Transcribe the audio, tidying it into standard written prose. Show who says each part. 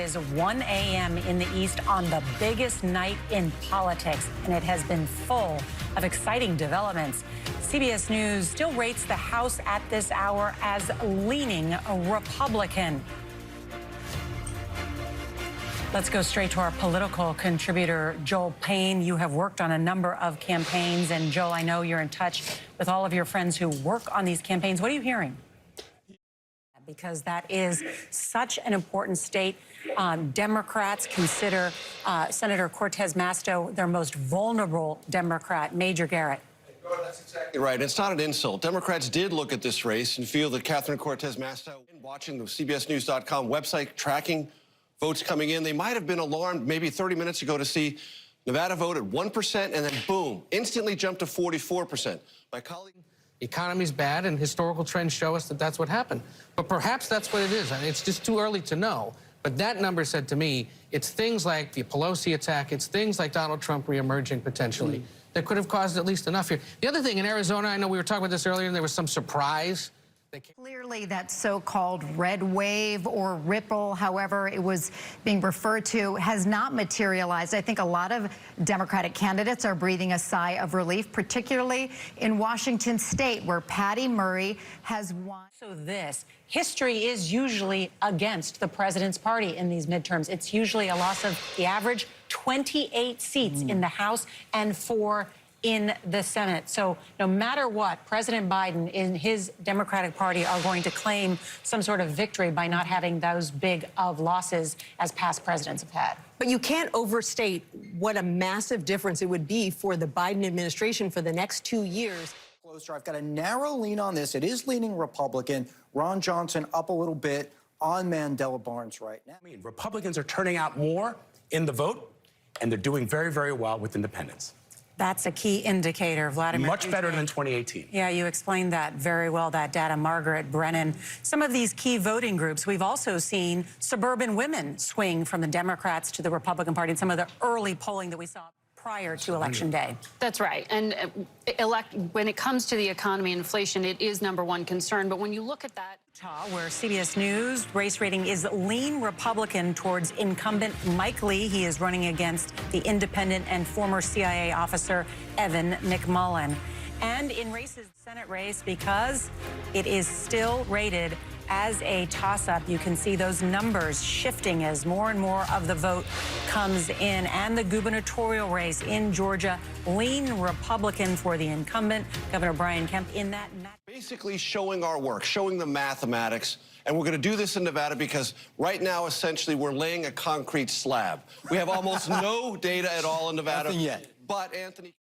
Speaker 1: is 1 a.m. in the East on the biggest night in politics, and it has been full of exciting developments. CBS News still rates the House at this hour as leaning Republican. Let's go straight to our political contributor, Joel Payne. You have worked on a number of campaigns, and Joel, I know you're in touch with all of your friends who work on these campaigns. What are you hearing? Because that is such an important state. Democrats consider Senator Cortez Masto their most vulnerable Democrat. Major Garrett.
Speaker 2: That's exactly right. It's not an insult. Democrats did look at this race and feel that Catherine Cortez Masto, watching the CBSNews.com website, tracking votes coming in, they might have been alarmed maybe 30 minutes ago to see Nevada voted 1% and then boom, instantly jumped to 44%. My colleague...
Speaker 3: The economy's bad, and historical trends show us that that's what happened. But perhaps that's what it is. I mean, it's just too early to know. But that number said to me, it's things like the Pelosi attack, it's things like Donald Trump reemerging potentially that could have caused at least enough here. The other thing in Arizona, I know we were talking about this earlier, and there was some surprise.
Speaker 4: Clearly, that so-called red wave or ripple, however it was being referred to, has not materialized. I think a lot of Democratic candidates are breathing a sigh of relief, particularly in Washington State, where Patty Murray has won.
Speaker 1: So history is usually against the president's party in these midterms. It's usually a loss of the average 28 seats in the House and 4 in the Senate. So no matter what, President Biden and his Democratic Party are going to claim some sort of victory by not having those big of losses as past presidents have had.
Speaker 5: But you can't overstate what a massive difference it would be for the Biden administration for the next 2 years.
Speaker 6: Closer, I've got a narrow lean on this. It is leaning Republican. Ron Johnson up a little bit on Mandela Barnes right now.
Speaker 7: I mean, Republicans are turning out more in the vote, and they're doing very, very well with independents.
Speaker 1: That's a key indicator, Vladimir.
Speaker 7: Much better than 2018.
Speaker 1: Yeah, you explained that very well, that data, Margaret Brennan. Some of these key voting groups, we've also seen suburban women swing from the Democrats to the Republican Party in some of the early polling that we saw prior to Election Day.
Speaker 8: That's right. And when it comes to the economy and inflation, it is #1 concern. But when you look at that...
Speaker 1: Where CBS News race rating is lean Republican towards incumbent Mike Lee. He is running against the independent and former CIA officer Evan McMullin. And in races, Senate race, because it is still rated as a toss-up, you can see those numbers shifting as more and more of the vote comes in. And the gubernatorial race in Georgia, lean Republican for the incumbent, Governor Brian Kemp, in that.
Speaker 2: Basically showing our work, showing the mathematics. And we're going to do this in Nevada because right now, essentially, we're laying a concrete slab. We have almost no data at all in Nevada.
Speaker 6: Nothing yet.
Speaker 2: But, Anthony...